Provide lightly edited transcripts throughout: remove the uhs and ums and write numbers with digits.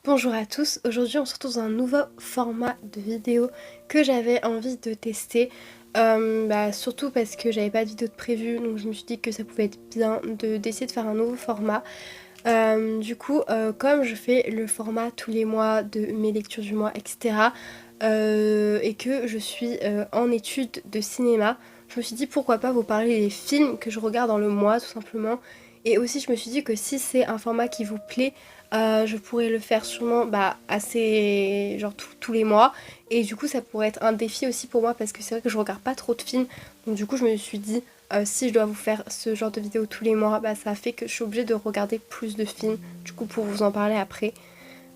Bonjour à tous, aujourd'hui on se retrouve dans un nouveau format de vidéo que j'avais envie de tester. Surtout parce que j'avais pas de vidéo de prévu, donc je me suis dit que ça pouvait être bien d'essayer de faire un nouveau format. Comme je fais le format tous les mois de mes lectures du mois, etc. Et que je suis en études de cinéma, je me suis dit pourquoi pas vous parler des films que je regarde dans le mois tout simplement. Et aussi je me suis dit que si c'est un format qui vous plaît, je pourrais le faire sûrement assez genre tous les mois. Et du coup ça pourrait être un défi aussi pour moi parce que c'est vrai que je regarde pas trop de films. Donc du coup je me suis dit si je dois vous faire ce genre de vidéo tous les mois, ça fait que je suis obligée de regarder plus de films, du coup pour vous en parler après.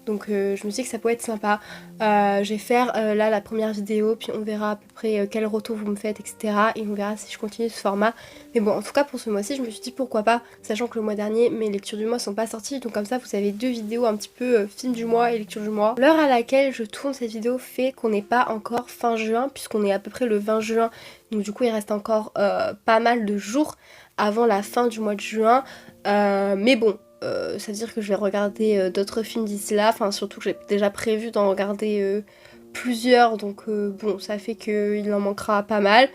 Donc je me suis dit que ça pourrait être sympa. Je vais faire là la première vidéo, puis on verra à peu près quel retour vous me faites, etc. Et on verra si je continue ce format. Mais bon, en tout cas pour ce mois-ci, je me suis dit pourquoi pas, sachant que le mois dernier, mes lectures du mois sont pas sorties. Donc comme ça, vous avez deux vidéos un petit peu film du mois et lecture du mois. L'heure à laquelle je tourne cette vidéo fait qu'on n'est pas encore fin juin, puisqu'on est à peu près le 20 juin. Donc du coup, il reste encore pas mal de jours avant la fin du mois de juin. Mais bon, ça veut dire que je vais regarder d'autres films d'ici là, enfin surtout que j'ai déjà prévu d'en regarder plusieurs, donc bon, ça fait qu'il en manquera pas mal,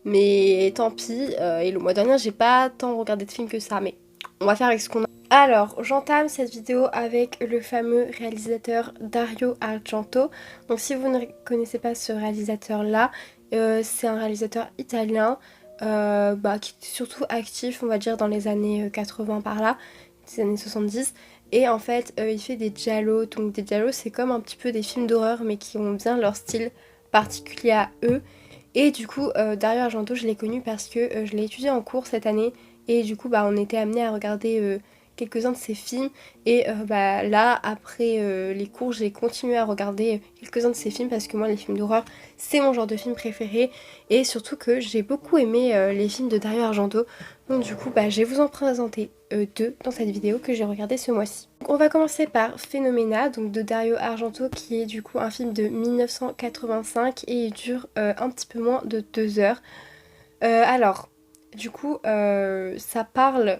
mais tant pis. Et le mois dernier j'ai pas tant regardé de films que ça, mais on va faire avec ce qu'on a. Alors, j'entame cette vidéo avec le fameux réalisateur Dario Argento. Donc si vous ne connaissez pas ce réalisateur là, c'est un réalisateur italien qui est surtout actif on va dire dans les années 80 par là, des années 70. Et en fait, il fait des giallo. Donc des giallo, c'est comme un petit peu des films d'horreur, mais qui ont bien leur style particulier à eux. Et du coup, Dario Argento, je l'ai connu parce que je l'ai étudié en cours cette année. Et du coup, on était amené à regarder quelques-uns de ses films. Et là, après les cours, j'ai continué à regarder quelques-uns de ses films parce que moi, les films d'horreur, c'est mon genre de film préféré. Et surtout que j'ai beaucoup aimé les films de Dario Argento. Donc du coup, je vais vous en présenter deux dans cette vidéo que j'ai regardé ce mois-ci. On va commencer par Phénoména, donc de Dario Argento, qui est du coup un film de 1985 et il dure un petit peu moins de 2 heures. Ça parle...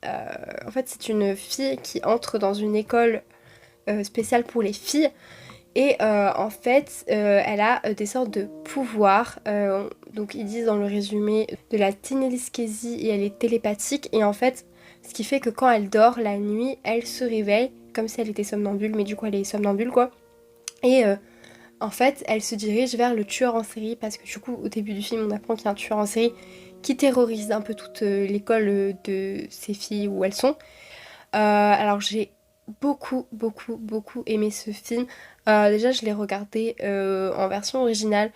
en fait, c'est une fille qui entre dans une école spéciale pour les filles. Et elle a des sortes de pouvoirs. Donc ils disent dans le résumé de la téleskésie et elle est télépathique. Et en fait, ce qui fait que quand elle dort la nuit, elle se réveille comme si elle était somnambule, mais du coup elle est somnambule quoi. Et en fait, elle se dirige vers le tueur en série parce que du coup au début du film on apprend qu'il y a un tueur en série qui terrorise un peu toute l'école de ces filles où elles sont. Alors j'ai beaucoup aimé ce film. Déjà je l'ai regardé en version originale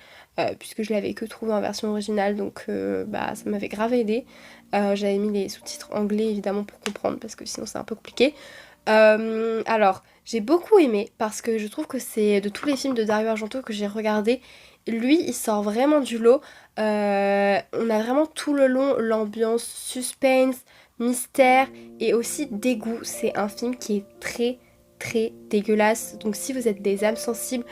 puisque je l'avais que trouvé en version originale donc ça m'avait grave aidé. J'avais mis les sous-titres anglais évidemment pour comprendre parce que sinon c'est un peu compliqué. Alors j'ai beaucoup aimé parce que je trouve que c'est de tous les films de Dario Argento que j'ai regardé, lui il sort vraiment du lot. On a vraiment tout le long l'ambiance suspense, mystère et aussi dégoût. C'est un film qui est très dégueulasse. Donc si vous êtes des âmes sensibles,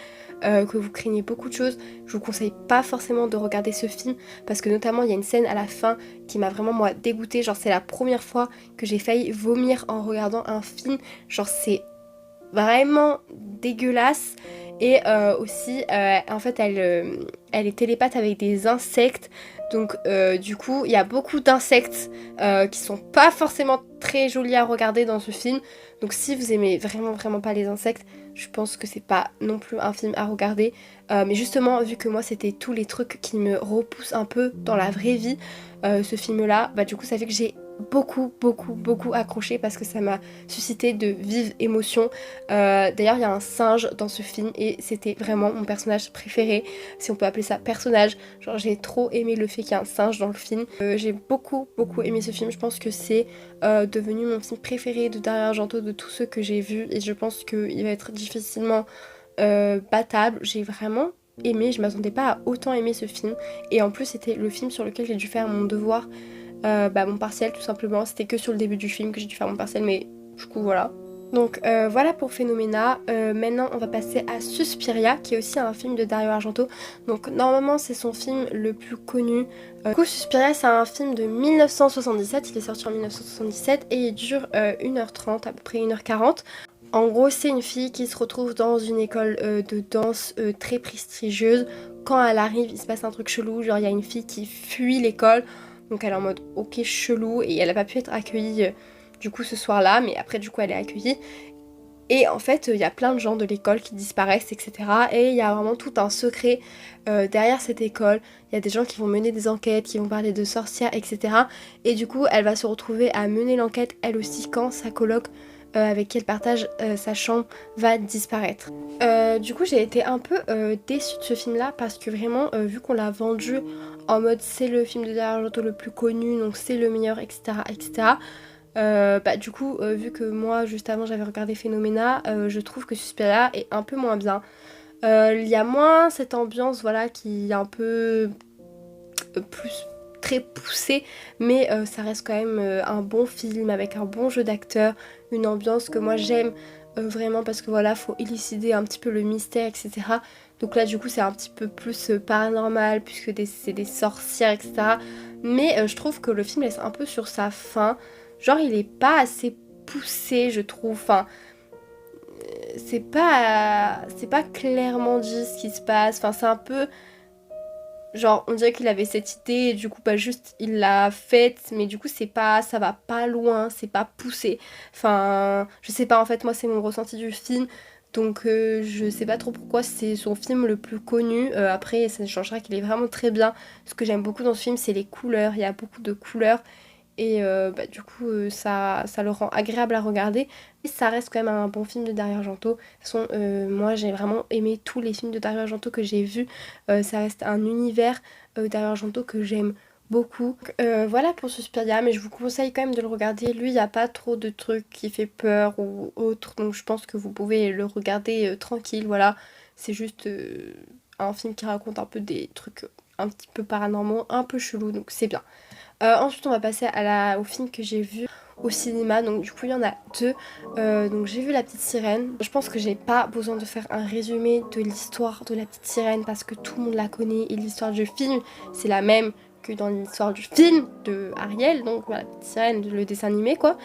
que vous craignez beaucoup de choses, je vous conseille pas forcément de regarder ce film parce que notamment il y a une scène à la fin qui m'a vraiment moi dégoûtée. Genre c'est la première fois que j'ai failli vomir en regardant un film. Genre c'est vraiment dégueulasse. Et en fait elle est télépathe avec des insectes. Donc du coup il y a beaucoup d'insectes qui sont pas forcément très jolis à regarder dans ce film. Donc si vous aimez vraiment pas les insectes, je pense que c'est pas non plus un film à regarder. Mais justement vu que moi c'était tous les trucs qui me repoussent un peu dans la vraie vie, ce film là, du coup ça fait que j'ai beaucoup accroché parce que ça m'a suscité de vives émotions. D'ailleurs il y a un singe dans ce film et c'était vraiment mon personnage préféré, si on peut appeler ça personnage. Genre j'ai trop aimé le fait qu'il y ait un singe dans le film. J'ai beaucoup aimé ce film. Je pense que c'est devenu mon film préféré de Dario Argento de tous ceux que j'ai vus et je pense qu'il va être difficilement battable. J'ai vraiment aimé, je m'attendais pas à autant aimer ce film et en plus c'était le film sur lequel j'ai dû faire mon devoir, mon partiel tout simplement. C'était que sur le début du film que j'ai dû faire mon partiel, mais du coup voilà. Donc voilà pour Phénoména. Maintenant on va passer à Suspiria qui est aussi un film de Dario Argento. Donc normalement c'est son film le plus connu. Du coup Suspiria c'est un film de 1977, il est sorti en 1977 et il dure 1h30 à peu près 1h40. En gros, c'est une fille qui se retrouve dans une école de danse très prestigieuse. Quand elle arrive, il se passe un truc chelou, genre il y a une fille qui fuit l'école, donc elle est en mode ok chelou et elle a pas pu être accueillie du coup ce soir-là, mais après du coup elle est accueillie. Et en fait, il y a plein de gens de l'école qui disparaissent, etc. Et il y a vraiment tout un secret derrière cette école. Il y a des gens qui vont mener des enquêtes, qui vont parler de sorcières, etc. Et du coup, elle va se retrouver à mener l'enquête, elle aussi, quand sa coloc avec qui elle partage sa chambre va disparaître. Du coup, j'ai été un peu déçue de ce film-là parce que vraiment, vu qu'on l'a vendu en mode c'est le film de Dario Argento le plus connu, donc c'est le meilleur, etc. etc. Bah du coup vu que moi juste avant j'avais regardé Phénoména, je trouve que Suspiria est un peu moins bien. Il y a moins cette ambiance voilà qui est un peu plus très poussée, mais ça reste quand même un bon film avec un bon jeu d'acteur, une ambiance que moi j'aime vraiment parce que voilà faut élucider un petit peu le mystère, etc. Donc là du coup c'est un petit peu plus paranormal puisque c'est des sorcières, etc. Mais je trouve que le film laisse un peu sur sa fin. Genre il est pas assez poussé je trouve, enfin c'est pas clairement dit ce qui se passe, enfin c'est un peu genre on dirait qu'il avait cette idée et du coup bah juste il l'a faite mais du coup c'est pas ça va pas loin, c'est pas poussé. Enfin je sais pas en fait moi c'est mon ressenti du film donc je sais pas trop pourquoi c'est son film le plus connu. Après ça changera qu'il est vraiment très bien. Ce que j'aime beaucoup dans ce film c'est les couleurs, il y a beaucoup de couleurs. Et bah, du coup, ça le rend agréable à regarder. Et ça reste quand même un bon film de Dario Argento. De toute façon, moi j'ai vraiment aimé tous les films de Dario Argento que j'ai vus. Ça reste un univers Dario Argento que j'aime beaucoup. Voilà pour Suspiria, mais je vous conseille quand même de le regarder. Lui, il n'y a pas trop de trucs qui fait peur ou autre. Donc je pense que vous pouvez le regarder tranquille. Voilà, c'est juste un film qui raconte un peu des trucs un petit peu paranormaux, un peu chelous. Donc c'est bien. Ensuite, on va passer au film que j'ai vu au cinéma. Donc, du coup, il y en a deux. Donc, j'ai vu La Petite Sirène. Je pense que j'ai pas besoin de faire un résumé de l'histoire de La Petite Sirène parce que tout le monde la connaît et l'histoire du film, c'est la même que dans l'histoire du film de Ariel. Donc, voilà, La Petite Sirène, le dessin animé, quoi.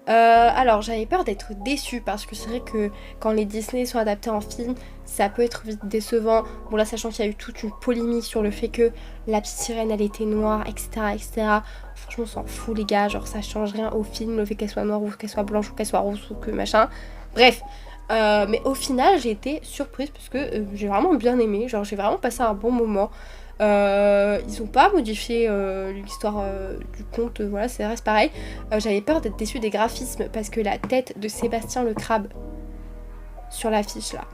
Alors j'avais peur d'être déçue parce que c'est vrai que quand les Disney sont adaptés en film, ça peut être vite décevant. Bon là sachant qu'il y a eu toute une polémique sur le fait que la petite sirène elle était noire, etc. etc. Franchement on s'en fout les gars, genre ça change rien au film, le fait qu'elle soit noire ou qu'elle soit blanche ou qu'elle soit rousse ou que machin. Bref. Mais au final j'ai été surprise parce que j'ai vraiment bien aimé, genre j'ai vraiment passé un bon moment. Ils ont pas modifié l'histoire du conte, voilà, ça reste pareil. J'avais peur d'être déçue des graphismes parce que la tête de Sébastien le crabe sur l'affiche là,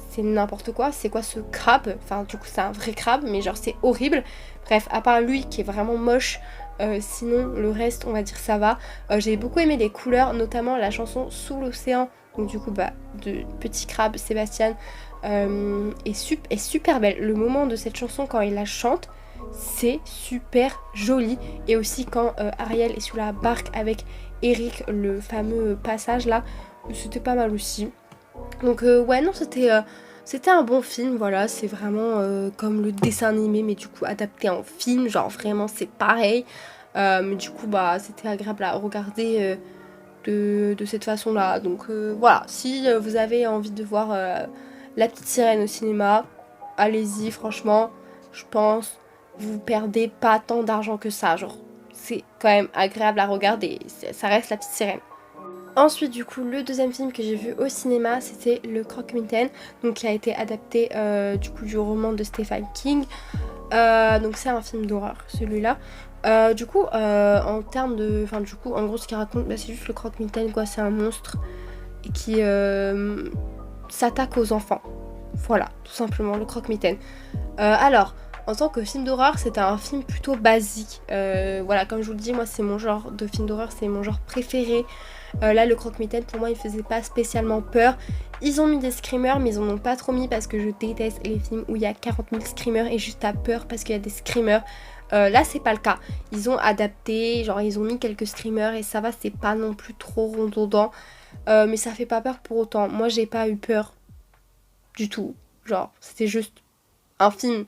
c'est n'importe quoi. C'est quoi ce crabe? Enfin, du coup, c'est un vrai crabe, mais genre, c'est horrible. Bref, à part lui qui est vraiment moche, sinon le reste, on va dire ça va. J'ai beaucoup aimé les couleurs, notamment la chanson Sous l'océan. Donc, du coup, bah, de Petit Crabe, Sébastien, est super belle. Le moment de cette chanson, quand il la chante, c'est super joli. Et aussi, quand Ariel est sous la barque avec Eric, le fameux passage là, c'était pas mal aussi. Donc ouais non c'était un bon film, voilà, c'est vraiment comme le dessin animé mais du coup adapté en film, genre vraiment c'est pareil. Mais du coup bah c'était agréable à regarder de cette façon là. Donc voilà, si vous avez envie de voir La Petite Sirène au cinéma, allez-y franchement, je pense vous perdez pas tant d'argent que ça, genre c'est quand même agréable à regarder, ça reste La Petite Sirène. Ensuite, du coup, le deuxième film que j'ai vu au cinéma, c'était Le Croque-Mitaine, donc qui a été adapté du coup du roman de Stephen King. Donc c'est un film d'horreur, celui-là. Du coup, en termes de, enfin du coup, en gros, ce qu'il raconte, bah, c'est juste le Croque-Mitaine, quoi. C'est un monstre qui s'attaque aux enfants. Voilà, tout simplement, le Croque-Mitaine. Alors. En tant que film d'horreur, c'était un film plutôt basique. Voilà, comme je vous le dis, moi c'est mon genre de film d'horreur, c'est mon genre préféré. Là, le croque-mitaine, pour moi, il faisait pas spécialement peur. Ils ont mis des screamers, mais ils en ont pas trop mis parce que je déteste les films où il y a 40 000 screamers et juste à peur parce qu'il y a des screamers. Là, c'est pas le cas. Ils ont adapté, genre, ils ont mis quelques screamers et ça va, c'est pas non plus trop redondant. Mais ça fait pas peur pour autant. Moi, j'ai pas eu peur du tout. Genre, c'était juste un film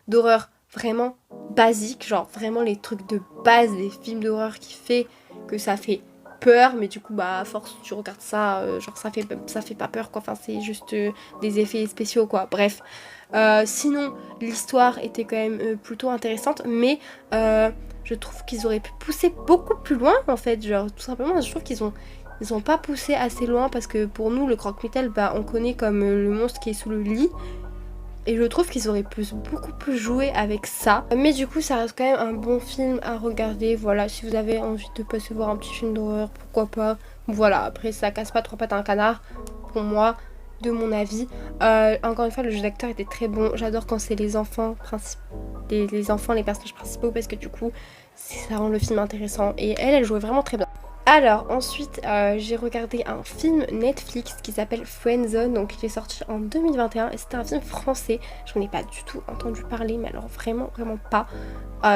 d'horreur vraiment basique, genre vraiment les trucs de base des films d'horreur qui fait que ça fait peur, mais du coup bah à force tu regardes ça, genre ça fait pas peur quoi, enfin c'est juste des effets spéciaux quoi, bref. Sinon l'histoire était quand même plutôt intéressante, mais je trouve qu'ils auraient pu pousser beaucoup plus loin en fait, genre tout simplement je trouve ils ont pas poussé assez loin parce que pour nous le croque-mitaine bah on connaît comme le monstre qui est sous le lit. Et je trouve qu'ils auraient pu beaucoup plus jouer avec ça. Mais du coup ça reste quand même un bon film à regarder. Voilà, si vous avez envie de passer voir un petit film d'horreur, pourquoi pas. Voilà, après ça casse pas trois pattes à un canard pour moi, de mon avis. Encore une fois le jeu d'acteur était très bon. J'adore quand c'est les enfants les enfants, les personnages principaux, parce que du coup ça rend le film intéressant. Et elle jouait vraiment très bien. Alors ensuite j'ai regardé un film Netflix qui s'appelle Friendzone, donc il est sorti en 2021 et c'était un film français. Je n'en ai pas du tout entendu parler, mais alors vraiment pas.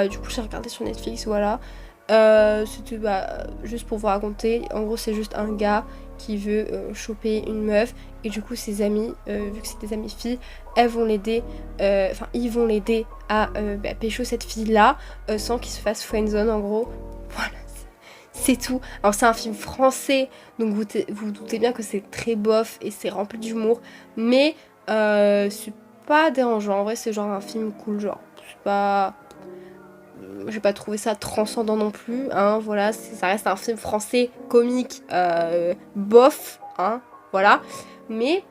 Du coup j'ai regardé sur Netflix, voilà. C'était juste pour vous raconter, en gros c'est juste un gars qui veut choper une meuf et du coup ses amis, vu que c'est des amies filles, elles vont l'aider, ils vont l'aider à pécho cette fille là sans qu'il se fasse friendzone en gros. Voilà. C'est tout. Alors c'est un film français, donc vous doutez bien que c'est très bof et c'est rempli d'humour, mais c'est pas dérangeant. En vrai c'est genre un film cool, genre c'est pas... J'ai pas trouvé ça transcendant non plus, hein, voilà, ça reste un film français comique, bof, hein, voilà, mais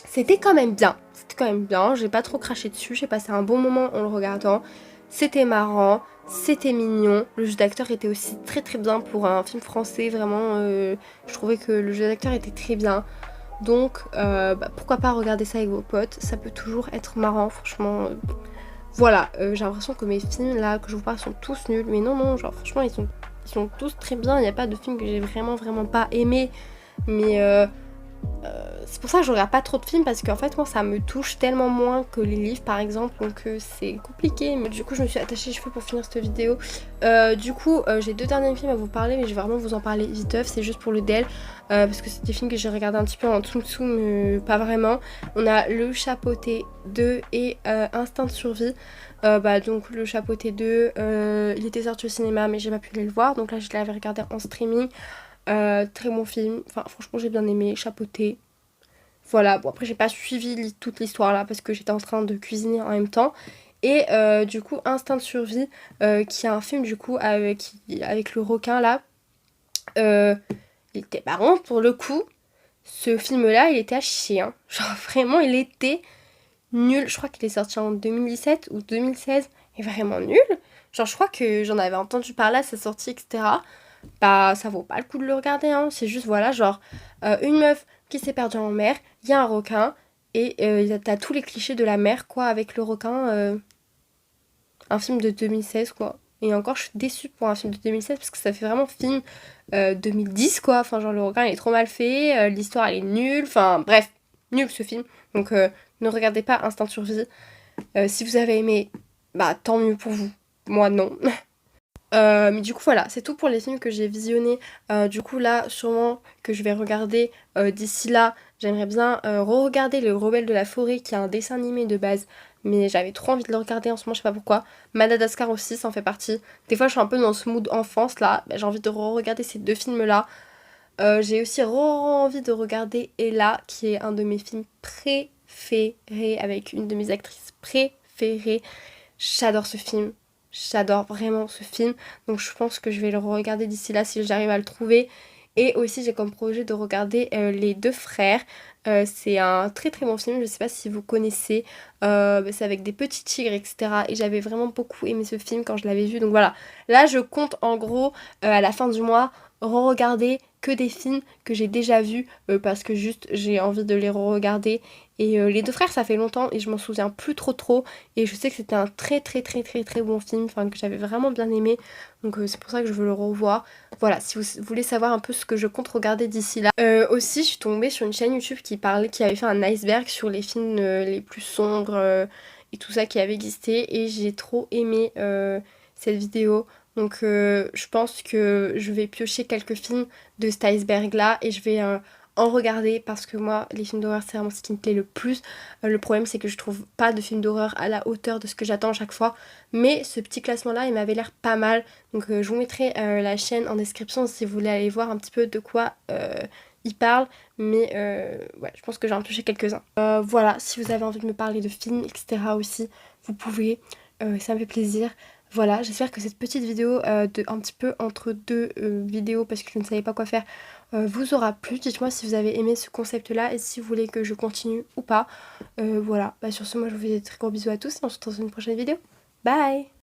c'était quand même bien, j'ai pas trop craché dessus, j'ai passé un bon moment en le regardant, c'était marrant, c'était mignon, le jeu d'acteur était aussi très très bien pour un film français, vraiment, je trouvais que le jeu d'acteur était très bien, donc pourquoi pas regarder ça avec vos potes, ça peut toujours être marrant, franchement, voilà, j'ai l'impression que mes films là que je vous parle sont tous nuls, mais non, genre franchement ils sont tous très bien, il n'y a pas de film que j'ai vraiment pas aimé, mais c'est pour ça que je regarde pas trop de films parce qu'en fait moi ça me touche tellement moins que les livres par exemple, donc c'est compliqué. Mais du coup je me suis attachée les cheveux pour finir cette vidéo. Du coup j'ai deux derniers films à vous parler, mais je vais vraiment vous en parler viteuf, c'est juste pour le DEL parce que c'est des films que j'ai regardé un petit peu en tsum mais pas vraiment. On a Le Chapeauté 2 et Instinct de survie. Donc Le Chapeauté 2 il était sorti au cinéma mais j'ai pas pu aller le voir, donc là je l'avais regardé en streaming. Très bon film, enfin franchement j'ai bien aimé, chapeauté. Voilà, bon après j'ai pas suivi toute l'histoire là parce que j'étais en train de cuisiner en même temps. Et du coup Instinct de survie, qui est un film du coup avec le requin là. Il était marrant pour le coup. Ce film là il était à chier, hein. Genre vraiment il était nul. Je crois qu'il est sorti en 2017 ou 2016. Il est vraiment nul. Genre je crois que j'en avais entendu parler à sa sortie, etc. Bah ça vaut pas le coup de le regarder, hein. C'est juste voilà genre une meuf qui s'est perdue en mer, il y a un requin et t'as tous les clichés de la mer quoi avec le requin, un film de 2016 quoi. Et encore je suis déçue pour un film de 2016 parce que ça fait vraiment film 2010 quoi, enfin genre le requin il est trop mal fait, l'histoire elle est nulle, enfin bref, nul ce film. Donc ne regardez pas Instinct de survie. Si vous avez aimé, bah tant mieux pour vous. Moi non. Mais du coup voilà, c'est tout pour les films que j'ai visionnés. Du coup là, sûrement que je vais regarder d'ici là, j'aimerais bien re-regarder Le Rebelle de la Forêt qui est un dessin animé de base. Mais j'avais trop envie de le regarder en ce moment, je sais pas pourquoi. Madagascar aussi, ça en fait partie. Des fois je suis un peu dans ce mood enfance là, bah, j'ai envie de re-regarder ces deux films là. J'ai aussi envie de regarder Ella, qui est un de mes films préférés, avec une de mes actrices préférées. J'adore ce film. J'adore vraiment ce film. Donc je pense que je vais le regarder d'ici là si j'arrive à le trouver. Et aussi j'ai comme projet de regarder Les Deux Frères. C'est un très très bon film, je sais pas si vous connaissez. C'est avec des petits tigres, etc. Et j'avais vraiment beaucoup aimé ce film quand je l'avais vu. Donc voilà, là je compte en gros à la fin du mois re-regarder que des films que j'ai déjà vus parce que juste j'ai envie de les re-regarder. Et Les Deux Frères ça fait longtemps et je m'en souviens plus trop et je sais que c'était un très bon film, enfin que j'avais vraiment bien aimé, donc c'est pour ça que je veux le revoir. Voilà, si vous voulez savoir un peu ce que je compte regarder d'ici là. Aussi je suis tombée sur une chaîne YouTube qui avait fait un iceberg sur les films les plus sombres et tout ça qui avait existé et j'ai trop aimé cette vidéo. Donc je pense que je vais piocher quelques films de cet iceberg là et je vais en regarder parce que moi les films d'horreur c'est vraiment ce qui me plaît le plus. Le problème c'est que je trouve pas de films d'horreur à la hauteur de ce que j'attends à chaque fois, mais ce petit classement là il m'avait l'air pas mal, donc je vous mettrai la chaîne en description si vous voulez aller voir un petit peu de quoi il parle, mais ouais je pense que j'en ai touché quelques-uns. Voilà, si vous avez envie de me parler de films etc aussi vous pouvez, ça me fait plaisir. Voilà, j'espère que cette petite vidéo un petit peu entre deux vidéos parce que je ne savais pas quoi faire vous aura plu. Dites-moi si vous avez aimé ce concept là et si vous voulez que je continue ou pas. Voilà, bah sur ce moi je vous fais des très gros bisous à tous et on se retrouve dans une prochaine vidéo. Bye!